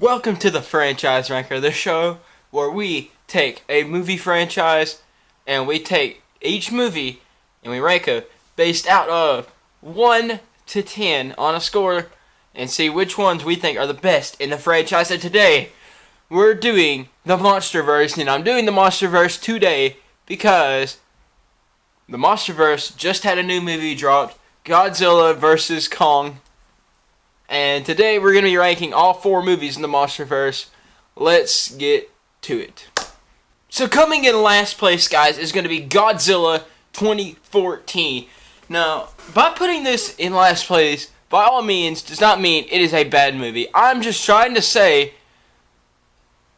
Welcome to the Franchise Ranker, the show where we take a movie franchise and we take each movie and we rank it based out of 1 to 10 on a score and see which ones we think are the best in the franchise. And today, we're doing the Monsterverse, and I'm doing the Monsterverse today because the Monsterverse just had a new movie dropped, Godzilla vs. Kong. And today we're going to be ranking all 4 movies in the Monsterverse. Let's get to it. So coming in last place, guys, is going to be Godzilla 2014. Now, by putting this in last place, by all means, does not mean it is a bad movie. I'm just trying to say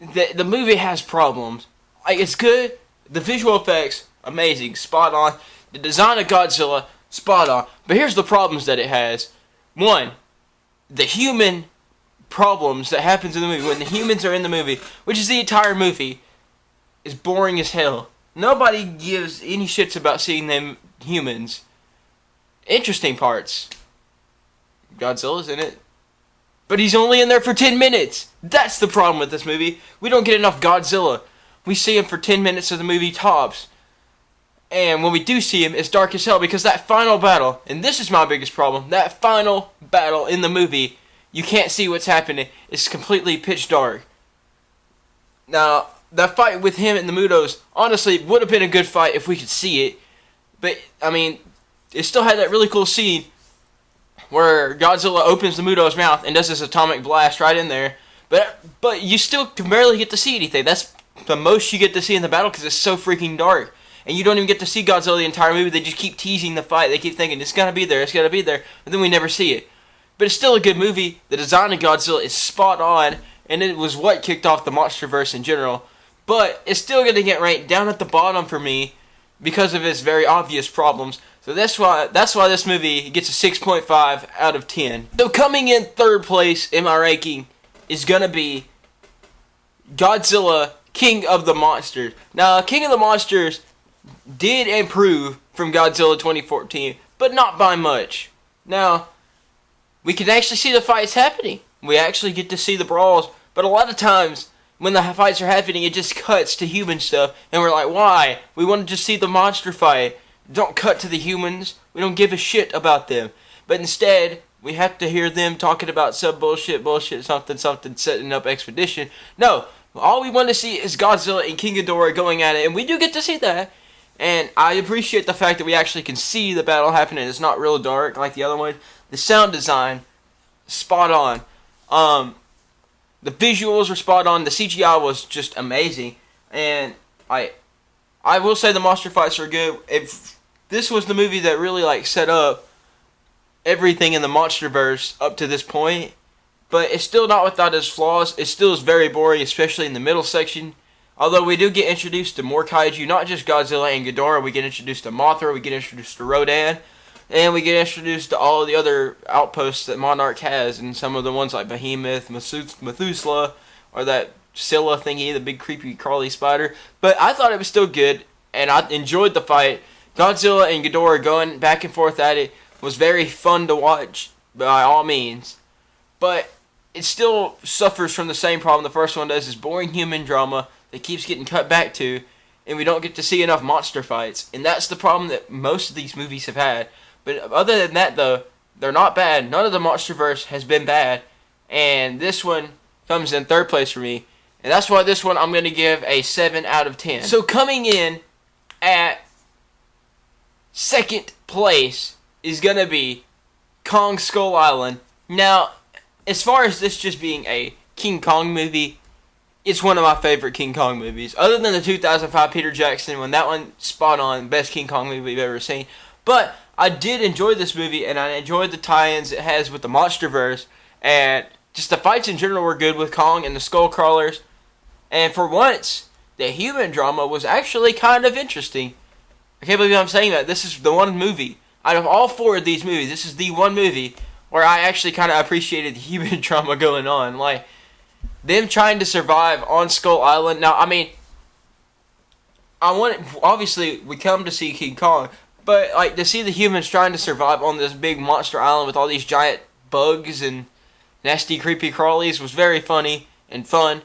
that the movie has problems. Like, it's good. The visual effects, amazing, spot on. The design of Godzilla, spot on. But here's the problems that it has. 1. The human problems that happens in the movie when the humans are in the movie, which is the entire movie, is boring as hell. Nobody gives any shits about seeing them humans. Interesting parts. Godzilla's in it. But he's only in there for 10 minutes. That's the problem with this movie. We don't get enough Godzilla. We see him for 10 minutes of the movie tops. And when we do see him, it's dark as hell because that final battle, and this is my biggest problem, that final battle in the movie, you can't see what's happening. It's completely pitch dark. Now, that fight with him and the Mutos, honestly, would have been a good fight if we could see it. But, I mean, it still had that really cool scene where Godzilla opens the Muto's mouth and does this atomic blast right in there. But you still can barely get to see anything. That's the most you get to see in the battle because it's so freaking dark. And you don't even get to see Godzilla the entire movie. They just keep teasing the fight. They keep thinking, it's gotta be there, it's gotta be there. But then we never see it. But it's still a good movie. The design of Godzilla is spot on. And it was what kicked off the Monsterverse in general. But it's still gonna get ranked down at the bottom for me because of its very obvious problems. So that's why this movie gets a 6.5 out of 10. So coming in third place in my ranking is gonna be Godzilla King of the Monsters. Now, King of the Monsters did improve from Godzilla 2014, but not by much. Now, we can actually see the fights happening. We actually get to see the brawls, but a lot of times when the fights are happening, it just cuts to human stuff, and we're like, why? We want to just see the monster fight. Don't cut to the humans. We don't give a shit about them. But instead, we have to hear them talking about some bullshit, something, setting up expedition. No, all we want to see is Godzilla and King Ghidorah going at it, and we do get to see that. And I appreciate the fact that we actually can see the battle happening. It's not real dark like the other one. The sound design, spot on. The visuals were spot on. The CGI was just amazing. And I will say the monster fights are good. If this was the movie that really set up everything in the Monsterverse up to this point, but it's still not without its flaws. It still is very boring, especially in the middle section. Although we do get introduced to more kaiju, not just Godzilla and Ghidorah. We get introduced to Mothra, we get introduced to Rodan, and we get introduced to all the other outposts that Monarch has, and some of the ones like Behemoth, Methuselah, or that Scylla thingy, the big creepy crawly spider. But I thought it was still good, and I enjoyed the fight. Godzilla and Ghidorah going back and forth at it was very fun to watch, by all means. But it still suffers from the same problem the first one does, is boring human drama that keeps getting cut back to, and we don't get to see enough monster fights. And that's the problem that most of these movies have had. But other than that, though, they're not bad. None of the Monsterverse has been bad. And this one comes in third place for me. And that's why this one I'm going to give a 7 out of 10. So coming in at second place is going to be Kong Skull Island. Now, as far as this just being a King Kong movie, it's one of my favorite King Kong movies. Other than the 2005 Peter Jackson one, that one spot on, best King Kong movie you've ever seen. But I did enjoy this movie, and I enjoyed the tie-ins it has with the Monsterverse, and just the fights in general were good with Kong and the Skull Crawlers. And for once, the human drama was actually kind of interesting. I can't believe I'm saying that. This is the one movie, out of all 4 of these movies, this is the one movie where I actually kind of appreciated the human drama going on. Like, them trying to survive on Skull Island. Now, I mean, obviously, we come to see King Kong, but, to see the humans trying to survive on this big monster island with all these giant bugs and nasty, creepy crawlies was very funny. and fun.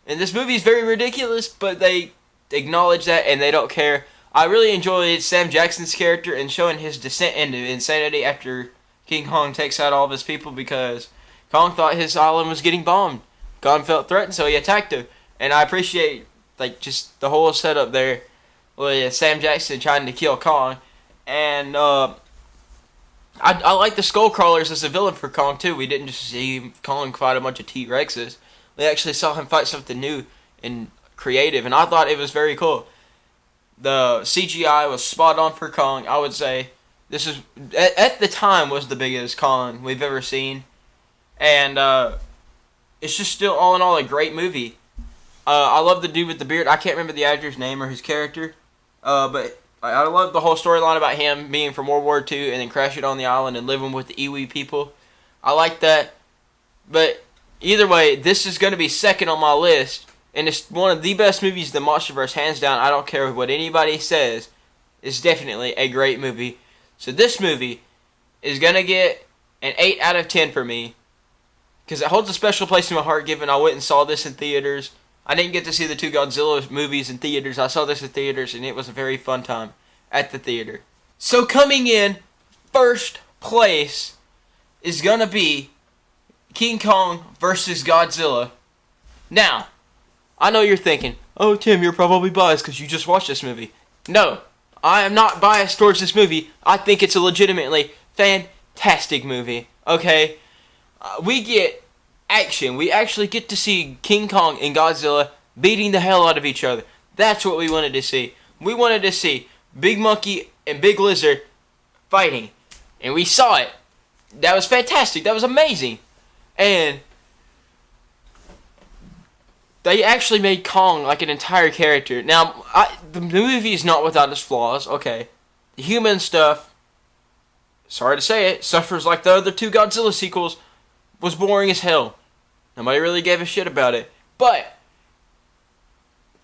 And this movie is very ridiculous, but they acknowledge that and they don't care. I really enjoyed Sam Jackson's character and showing his descent into insanity after King Kong takes out all of his people because Kong thought his island was getting bombed. Kong felt threatened, so he attacked him. And I appreciate just the whole setup there with Sam Jackson trying to kill Kong. And I like the Skull Crawlers as a villain for Kong too. We didn't just see Kong fight a bunch of T-Rexes. We actually saw him fight something new and creative, and I thought it was very cool. The CGI was spot on for Kong. I would say this is at the time was the biggest Kong we've ever seen, and it's just still all in all a great movie. I love the dude with the beard. I can't remember the actor's name or his character, but I love the whole storyline about him being from World War II and then crashing on the island and living with the Iwi people. I like that, but either way, this is going to be second on my list, and it's one of the best movies in the MonsterVerse, hands down. I don't care what anybody says. It's definitely a great movie. So this movie is going to get an 8 out of 10 for me, because it holds a special place in my heart, given I went and saw this in theaters. I didn't get to see the two Godzilla movies in theaters. I saw this in theaters, and it was a very fun time at the theater. So coming in first place is going to be King Kong versus Godzilla. Now, I know you're thinking, oh, Tim, you're probably biased because you just watched this movie. No, I am not biased towards this movie. I think it's a legitimately fantastic movie. Okay? We get action. We actually get to see King Kong and Godzilla beating the hell out of each other. That's what we wanted to see. We wanted to see Big Monkey and Big Lizard fighting. And we saw it. That was fantastic. That was amazing. And they actually made Kong like an entire character. Now, the movie is not without its flaws, okay. The human stuff, sorry to say it, suffers like the other two Godzilla sequels, was boring as hell. Nobody really gave a shit about it. But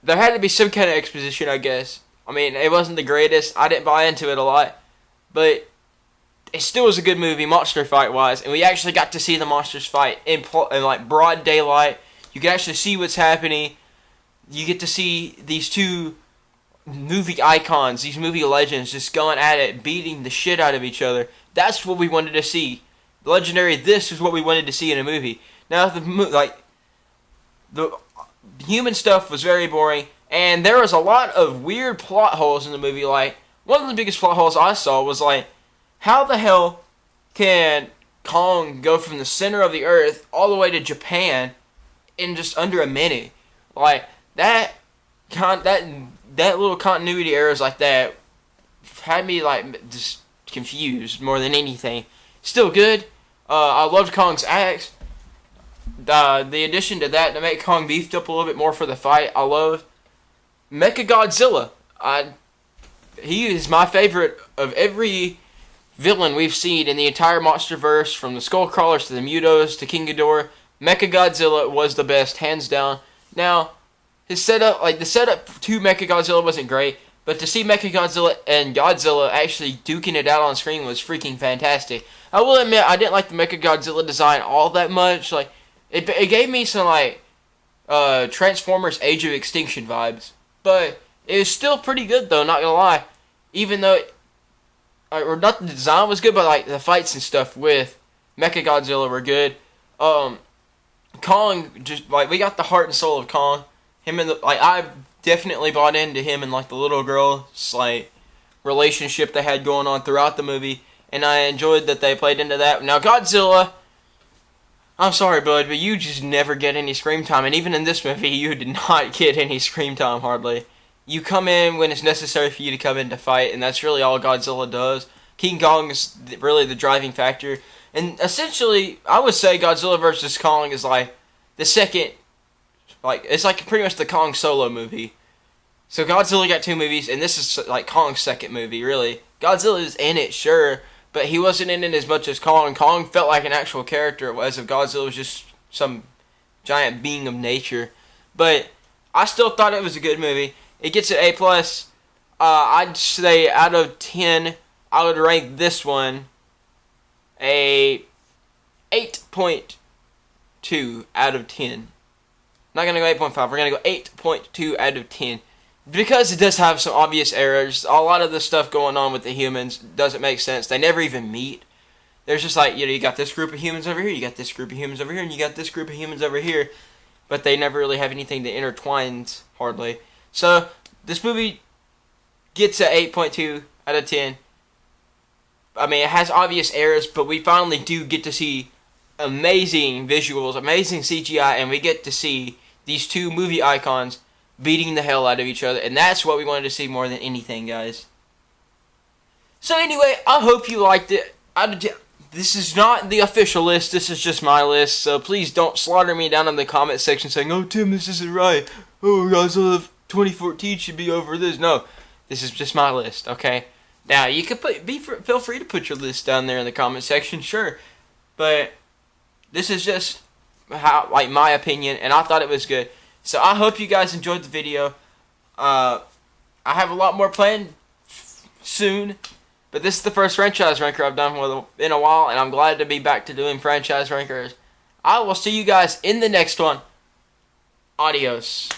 there had to be some kind of exposition, I guess. I mean, it wasn't the greatest. I didn't buy into it a lot. But it still was a good movie, monster fight-wise, and we actually got to see the monsters fight in like broad daylight. You can actually see what's happening. You get to see these two movie icons, these movie legends, just going at it, beating the shit out of each other. That's what we wanted to see. Legendary, this is what we wanted to see in a movie. Now, the human stuff was very boring, and there was a lot of weird plot holes in the movie. Like, one of the biggest plot holes I saw was like, how the hell can Kong go from the center of the earth all the way to Japan in just under a minute? Like, that little continuity errors like that had me like just confused more than anything. Still good. I loved Kong's axe. The addition to that to make Kong beefed up a little bit more for the fight, I love. Mechagodzilla. He is my favorite of every villain we've seen in the entire MonsterVerse, from the Skull Crawlers to the Mutos to King Ghidorah. Mechagodzilla was the best, hands down. Now, the setup to Mechagodzilla wasn't great, but to see Mechagodzilla and Godzilla actually duking it out on screen was freaking fantastic. I will admit, I didn't like the Mechagodzilla design all that much. Like, it gave me some like Transformers Age of Extinction vibes, but it was still pretty good though. Not gonna lie, even though or not the design was good, but like the fights and stuff with Mechagodzilla were good. Kong, just like, we got the heart and soul of Kong. Him and I definitely bought into him and like the little girl's like relationship they had going on throughout the movie, and I enjoyed that they played into that. Now Godzilla, I'm sorry, bud, but you just never get any screen time, and even in this movie, you did not get any screen time hardly. You come in when it's necessary for you to come in to fight, and that's really all Godzilla does. King Kong is really the driving factor. And essentially, I would say Godzilla vs. Kong is like the second, like, it's like pretty much the Kong solo movie. So Godzilla got two movies, and this is like Kong's second movie, really. Godzilla is in it, sure, but he wasn't in it as much as Kong. Kong felt like an actual character, whereas if Godzilla was just some giant being of nature. But I still thought it was a good movie. It gets an A+. I'd say out of 10, I would rank this one a 8.2 out of 10. Not going to go 8.5. We're going to go 8.2 out of 10. Because it does have some obvious errors. A lot of the stuff going on with the humans doesn't make sense. They never even meet. There's just like, you got this group of humans over here, you got this group of humans over here, and you got this group of humans over here. But they never really have anything that intertwines, hardly. So, this movie gets an 8.2 out of 10. I mean, it has obvious errors, but we finally do get to see amazing visuals, amazing CGI, and we get to see these two movie icons beating the hell out of each other, and that's what we wanted to see more than anything, guys. So anyway, I hope you liked it. This is not the official list, this is just my list, so please don't slaughter me down in the comment section saying, "Oh, Tim, this isn't right. Oh, Godzilla 2014 should be over this." No, this is just my list, okay? Now, you can feel free to put your list down there in the comment section, sure, but this is just my opinion, and I thought it was good. So I hope you guys enjoyed the video. I have a lot more planned soon, but this is the first franchise ranker I've done in a while, and I'm glad to be back to doing franchise rankers. I will see you guys in the next one. Adios.